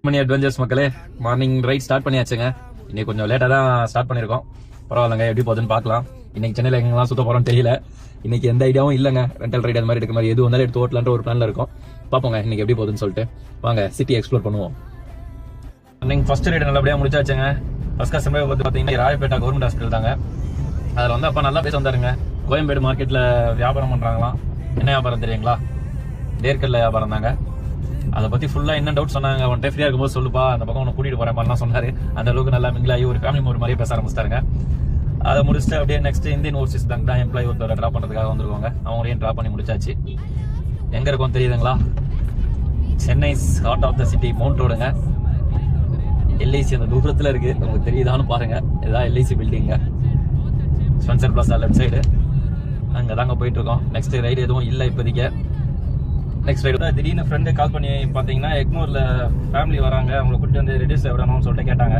மணி adventures மக்களே, morning ride start பண்ணியாச்சுங்க. இன்னைக்கு கொஞ்சம் லேட்டாக தான் ஸ்டார்ட் பண்ணியிருக்கோம். பரவாயில்லைங்க, எப்படி போகுதுன்னு பார்க்கலாம். இன்னைக்கு சென்னையில் எங்கெல்லாம் சுத்த போகிறோம் தெரியல. இன்னைக்கு எந்த ஐடியாவும் இல்லைங்க. ரெண்டல் ரைடு அந்த மாதிரி எடுக்க மாதிரி எது வந்தாலும் எடுத்து ஓட்டலான்ற ஒரு பிளான்ல இருக்கும். பார்ப்போங்க இன்னைக்கு எப்படி போகுதுன்னு சொல்லிட்டு. வாங்க சிட்டி எக்ஸ்ப்ளோர் பண்ணுவோம். இன்னைக்கு ஃபர்ஸ்ட் ரைடு நல்லபடியாக முடிச்சாச்சுங்க. ஃபர்ஸ்ட் கஸ்டமர் வந்து பார்த்தீங்கன்னா ராயப்பேட்டா கவர்மெண்ட் ஹாஸ்பிட்டல் தாங்க. அதில் வந்து அப்போ நல்லா பேச வந்தாருங்க. கோயம்பேடு மார்க்கெட்டில் வியாபாரம் பண்ணுறாங்களாம். என்ன வியாபாரம் தெரியுங்களா? நேர்கல்ல வியாபாரம் தாங்க. அதை பத்தி ஃபுல்லா என்ன டவுட் சொன்னாங்க. ஒன் டைம் ஃப்ரீயா இருக்கும்போது சொல்லுப்பா, அந்த பக்கம் உன்னை கூட்டிட்டு போறேன் மாதிரிலாம் சொன்னாரு. அந்த அளவுக்கு நல்லா மிங்கிலாகி ஒரு ஃபேமிலி ஒரு மாதிரியே பேச ஆரம்பிச்சிட்டாருங்க. அதை முடிச்சுட்டு அப்படியே நெக்ஸ்ட் இந்தியன் ஓவர்சீஸ் பேங்க் தான் எம்ப்ளாயி ஒருத்தர ட்ராப் பண்றதுக்காக வந்துருவாங்க. அவங்களையும் ட்ராப் பண்ணி முடிச்சாச்சு. எங்க இருக்கும் தெரியுதுங்களா? Chennai heart of the city, mount ரோடுங்க. எல்ஐசி அந்த தூரத்துல இருக்கு, உங்களுக்கு தெரியுதான்னு பாருங்க. இதுதான் எல்ஐசி பில்டிங்க. ஸ்பென்சர் பிளாசா லெஃப்ட் சைடு, அங்கே தாங்க போயிட்டு இருக்கோம். நெக்ஸ்ட் ரைடு எதுவும் இல்லை இப்போதைக்கு. நெக்ஸ்ட் ரைடு தான் திடீர்னு ஃப்ரெண்டு கால் பண்ணி பார்த்தீங்கன்னா எக்மோரில் ஃபேமிலி வராங்க, அவங்களை கூட்டிட்டு வந்து ரெடியூஸில் விடணும்னு சொல்லிட்டு கேட்டாங்க.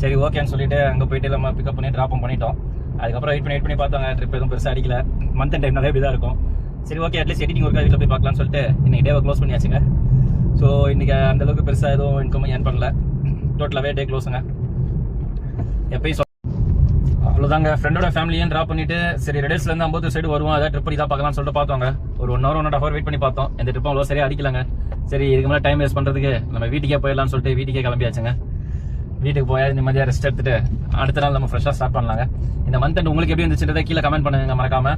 சரி ஓகேன்னு சொல்லிட்டு அங்கே போயிட்டு நம்ம பிக்கப் பண்ணி ட்ராப்பும் பண்ணிட்டோம். அதுக்கப்புறம் வெயிட் பண்ணி பார்த்தாங்க. ட்ரிப் எதுவும் பெருசாக அடிக்கல. மந்த் டைம்னாலே இப்படி தான் இருக்கும். சரி ஓகே, அட்லீஸ்ட் எடிட்டிங் ஒர்க்காக வீட்டில் போய் பார்க்கலாம்னு சொல்லிட்டு இன்னைக்கு டேவை க்ளோஸ் பண்ணியாச்சுங்க. ஸோ இன்னைக்கு அந்தளவுக்கு பெருசாக எதுவும் இன்கம் ஏர்ன் பண்ணல. டோட்டலாகவே டே க்ளோஸுங்க. எப்பயும் அவ்வளோதாங்க. ஃப்ரெண்டோட ஃபேமிலியும் ட்ராப் பண்ணிட்டு சரி ரெடியூஸ்லேருந்து 50 சைடு வருவோம், அதாவது ட்ரிப் பண்ணி தான் பார்க்கலாம்னு சொல்லிட்டு பார்த்தோங்க. ஒரு 1 hour 1.5 hour வெயிட் பண்ணி பார்த்தோம். எந்த ட்ரிப்பும் அவ்வளோ சரியாக அடிக்கலாங்க. சரி இதுக்கு மேலே டைம் வேஸ்ட் பண்ணுறதுக்கு நம்ம வீட்டுக்கே போயிடலாம்னு சொல்லிட்டு வீட்டுக்கே கிளம்பியாச்சுங்க. வீட்டுக்கு போய் நிம்மதியாக ரெஸ்ட் எடுத்துட்டு அடுத்த நாள் நம்ம ஃப்ரெஷ்ஷாக ஸ்டார்ட் பண்ணலாங்க. இந்த மந்த் அண்ட் உங்களுக்கு எப்படி இருந்துச்சுன்றதை கீழே கமெண்ட் பண்ணுங்க மறக்காம.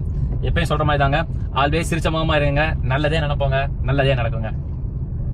எப்பயும் சொல்கிற மாதிரி தாங்க, ஆல்வேஸ் சிரிச்ச முகமாக இருங்க, நல்லதே நினைப்போங்க, நல்லதே நடக்குங்க.